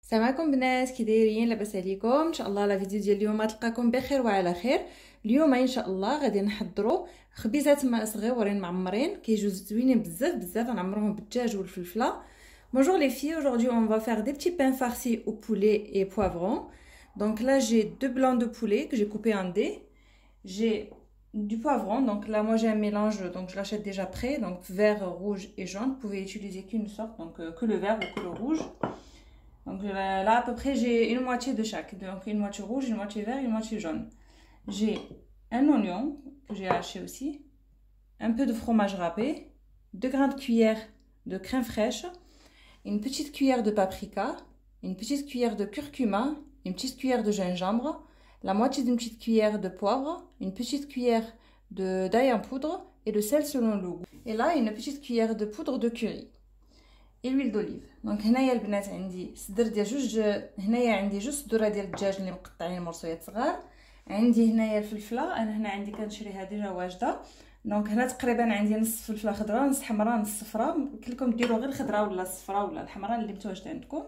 السلام عليكم بنات، كي دايرين؟ لاباس عليكم؟ ان شاء الله لا فيديو ديال اليوم تلقاكم بخير وعلى خير. اليوم ان شاء الله غادي نحضروا خبيزات صغيورين معمرين كيجيو زوينين بزاف بزاف. غنعمروهم بالدجاج والفلفله. Bonjour les filles, aujourd'hui on va faire des petits pains farcis au poulet et poivron. Donc là j'ai deux blancs de poulet que j'ai coupés en dés. J'ai du poivron, donc là moi j'ai un mélange, donc je l'achète déjà prêt, donc vert, rouge et jaune. Vous pouvez utiliser qu'une sorte, donc que le vert ou que le rouge. Donc là à peu près j'ai une moitié de chaque, donc une moitié rouge, une moitié vert, une moitié jaune. J'ai un oignon que j'ai haché aussi, un peu de fromage râpé, 2 grandes cuillères de crème fraîche, une petite cuillère de paprika, une petite cuillère de curcuma, une petite cuillère de gingembre, la moitié d'une petite cuillère de poivre, une petite cuillère d'ail en poudre et de sel selon le goût. Et là une petite cuillère de poudre de curry. Et l'huile d'olive. Donc هنايا البنات عندي صدر ديال هنايا عندي جوج صدور ديال الدجاج اللي مقطعين مرصويات صغار. عندي هنايا الفلفله، انا هنا عندي كنشريها ديجا واجده. دونك هنا تقريبا عندي نص فلفله خضراء، نص حمراء، نص صفراء. كلكم ديروا غير الخضراء ولا الصفراء ولا الحمراء اللي متواجده عندكم.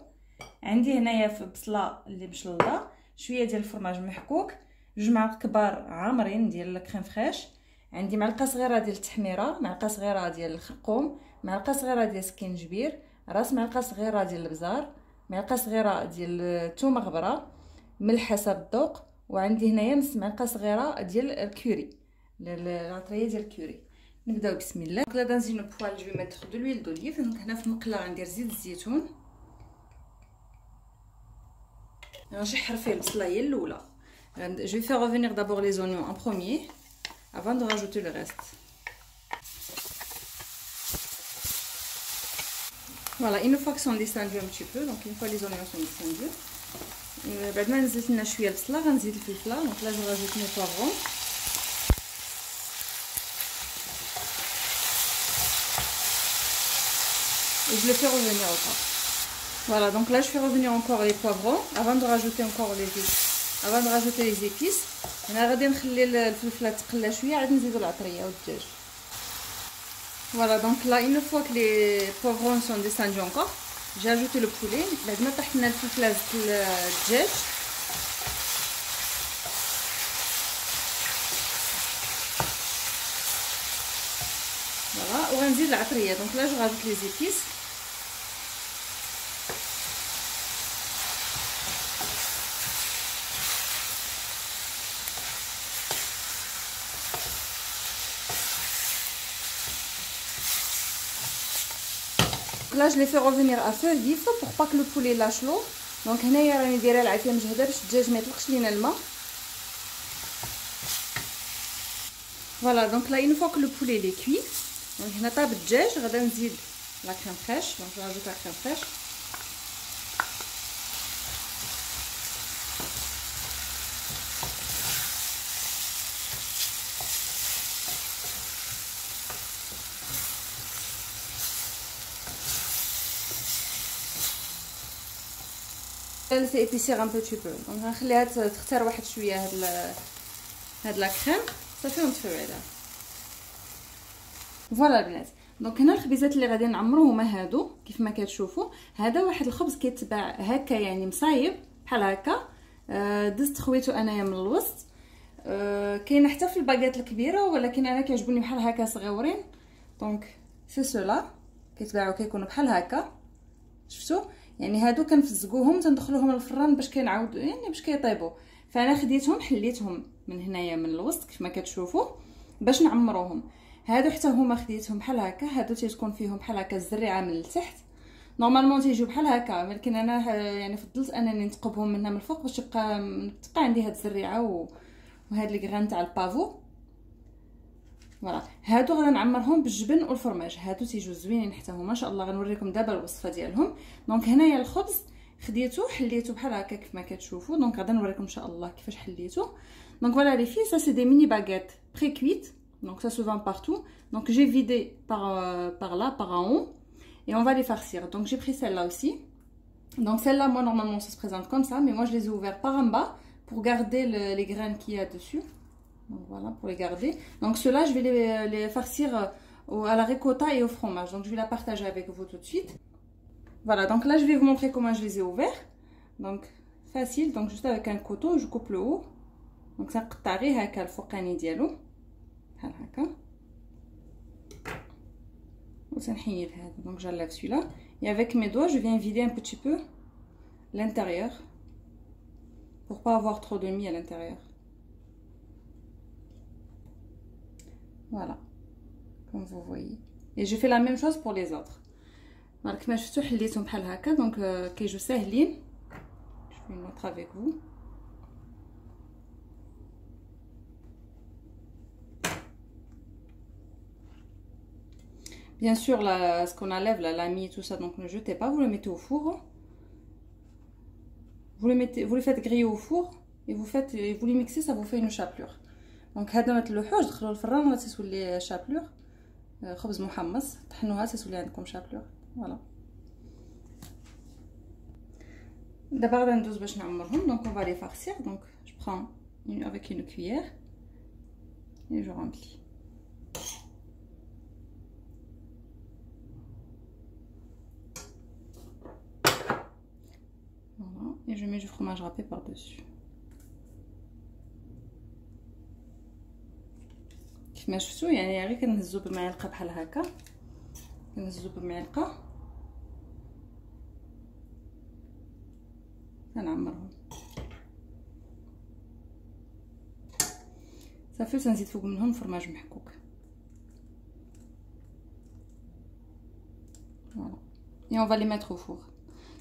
عندي هنايا في بصله اللي مشلضه، شويه ديال الفرماج محكوك، 2 معالق كبار عامرين ديال الكريم فريش. عندي معلقه صغيره ديال التحميره، معلقه صغيره ديال الخرقوم، معلقه صغيره ديال السكينجبير، راس معلقه صغيره ديال البزار، معلقه صغيره ديال الثومه غبره، ملح حسب الذوق. وعندي هنايا نص معلقه صغيره ديال الكوري، العطريه ديال الكوري. نبداو بسم الله. لا dans une poêle je vais mettre de l'huile d'olive. دونك هنا في مقله غندير زيت الزيتون، غنشحر فيه البصله هي الاولى. je vais faire revenir d'abord les oignons en premier avant de rajouter le reste. Voilà, une fois qu'ils sont descendus un petit peu, donc une fois les oignons sont descendus, بعد ما نزلت لنا شويه البصله غنزيد الفلفله. donc là je rajoute mes poivrons. Et je le fais revenir encore. Voilà, donc là je fais revenir encore les poivrons avant de rajouter encore les épices. انا غادي نخلي الفلفله تقلى شويه عاد نزيدو العطريه والدجاج. Voilà, donc là une fois que les poivrons sont descendus encore, j'ai ajouté le poulet. بعد ما طحت لنا الفلفله زدت الدجاج. Voilà, وغنزيد العطريه. donc là je rajoute les épices. Là je les fais revenir à feu vif pour pas que le poulet lâche l'eau. donc هنايا راني دايره العافيه مجهده باش الدجاج ما يطلقش لينا الماء. Voilà, donc là une fois que le poulet est cuit, donc هنا طاب الدجاج غادي نزيد la crème fraîche. donc je rajoute la crème fraîche. laisser épaissir un petit peu. donc غنخليها تختار واحد شويه هاد لا كريم صافي ونطفيو عليها. فوالا البنات. دونك هنا الخبيزات اللي غادي نعمرو هما هادو كيف ما كتشوفوا. هذا واحد الخبز كيتباع هكا يعني مصايب بحال هكا. دزت خويتو انايا من الوسط. كاينه حتى في الباكيط الكبيره ولكن انا كيعجبوني بحال هكا صغيورين. دونك سي سولا كيتباعوا كيكونوا بحال هكا. شفتوا يعني هادو كنفزقوهم تندخلوهم للفران باش كينعاودوا يعني باش كيطيبوا. فانا خديتهم حليتهم من هنايا من الوسط كيف ما كتشوفوا باش نعمروهم. هادو حتى هما خديتهم بحال هكا. هادو تيكون فيهم بحال هكا الزريعه من التحت. نورمالمون تيجيو بحال هكا ولكن انا يعني فضلت انني نثقبهم منها من الفوق باش تبقى عندي هاد الزريعه وهاد لي غران تاع البافو. فوالا هادو غادي نعمرهم بالجبن والفرماج. هادو تيجيو زوينين حتى هما ان شاء الله. غنوريكم دابا الوصفه ديالهم. دونك هنايا الخبز خديته حليته بحال هكا كيف ما كتشوفوا. دونك غادي نوريكم ان شاء الله كيفاش حليته. دونك فوالا لي في ça c'est des mini baguettes pré-cuites. donc ça se vend partout. donc j'ai vidé par là par en haut et on va les farcir. donc j'ai pris celle-là aussi. donc celle-là moi normalement ça se présente comme ça mais moi je les ai ouverts par en bas pour garder les graines qu'il y a dessus. donc voilà, pour les garder. donc ceux-là je vais les farcir à la ricotta et au fromage. donc je vais la partager avec vous tout de suite. Voilà, donc là je vais vous montrer comment je les ai ouverts. Donc facile. Donc juste avec un couteau je coupe le haut. Donc ça نقطع غير هكا الفوقاني ديالو بحال هكا وسنحيد هذا. Donc j'enlève celui-là et avec mes doigts je viens vider un petit peu l'intérieur pour pas avoir trop de mie à l'intérieur. Voilà, comme vous voyez. Et je fais la même chose pour les autres. Donc كما شفتوا حليتهم بحال هكا. Donc كيجيو ساهلين. Je fais une autre avec vous. Bien sûr, ce qu'on enlève, la mie, tout ça, donc ne jetez pas, vous le mettez au four. Vous le faites griller au four et vous les mixez, ça vous fait une chapelure. Donc هذا ما تلوحوش دخلوا الفران ولا تسولي شابلور خبز محمص طحنوها تسولي عندكم شابلور. فوالا دابا غادي ندوز باش نعمرهم. Donc on va les farcir. Donc je prends avec une cuillère et je remplis. Voilà, et je mets du fromage râpé par-dessus. كما شفتوا يعني غير كنهزو بمعلقه بحال هكا. كنهزو بمعلقه كنعمرهم صافي. تنزيد فوق منهم فرماج محكوك. Voilà. Et on va les mettre au four.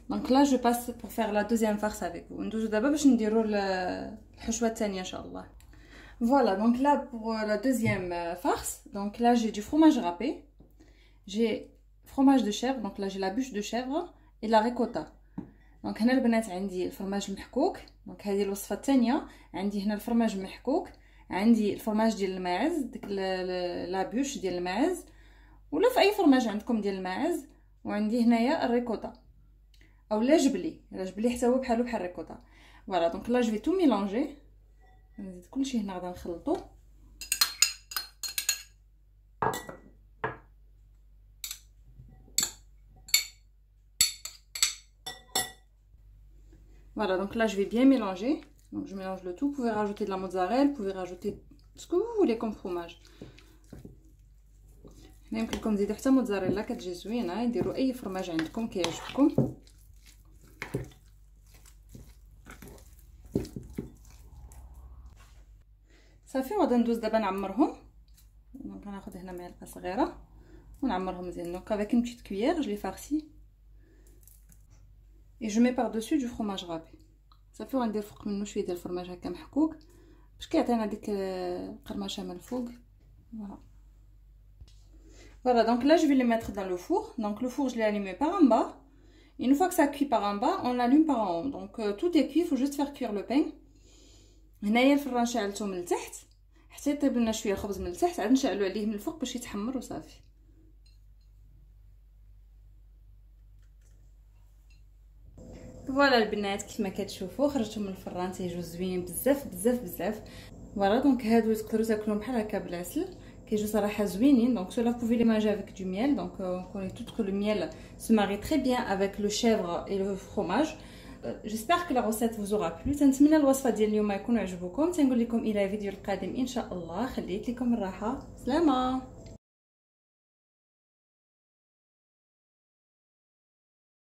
Donc là je passe pour faire la deuxième farce avec vous. ندوزو دابا باش نديرو الحشوه الثانيه ان شاء الله. Voilà, donc là pour la deuxième farce, donc là j'ai du fromage râpé, j'ai fromage de chèvre, donc là j'ai la bûche de chèvre et la ricotta. Donc هنا البنات عندي الفرماج المحكوك. donc هذه الوصفه الثانيه. عندي هنا الفرماج المحكوك، عندي الفرماج ديال الماعز، ديك لا بûche ديال الماعز ولا في اي فرماج عندكم ديال الماعز، وعندي هنايا الريكوتا اولا جبلي حتى هو بحال الريكوتا. فوالا دونك لا جو في تو ميلونجي. نزيد كلشي هنا غادي نخلطو. Voilà, donc là je vais bien mélanger. Donc je mélange le tout. Vous pouvez rajouter de la mozzarella, vous pouvez rajouter ce que vous voulez comme fromage. هنا يمكن لكم تزيدوا حتى موزاريلا كتجي زوينه. ديروا اي فرماج عندكم كيعجبكم. صافي غادي ندوز دابا نعمرهم. دونك غناخذ هنا معلقه صغيره ونعمرهم مزيان. دونك avec une petite cuillère je les farcis et je mets par dessus du fromage râpé. صافي غندير فوق منه شويه ديال الفرماج هكا محكوك باش كيعطينا ديك القرمشه من الفوق. Voilà. Voilà, donc là je vais les mettre dans le four. Donc le four je l'ai allumé par en bas. Et une fois que ça cuit par en bas, on l'allume par en haut. Donc tout est cuit, il faut juste faire cuire le pain. هنايا الفران شعلته من التحت حتى يطيب لنا شويه الخبز من التحت، عاد نشعلو عليه من الفوق باش يتحمر وصافي. فوالا البنات كيف ما كتشوفوا خرجتهم من الفران تيجيو زوينين بزاف بزاف بزاف. فوالا دونك هادو تقدروا تاكلوهم بحال هكا بالعسل، كيجيو صراحه زوينين. دونك cela vous pouvez les manger avec du miel. Donc on connaît tout que le miel se marie très bien avec le chèvre et le fromage. J'espère que la recette vous aura plu. تنتمنى الوصفه ديال اليوم يكون عجبكم. تنقول لكم الى فيديو القادم ان شاء الله. خليت لكم الراحه. سلامه.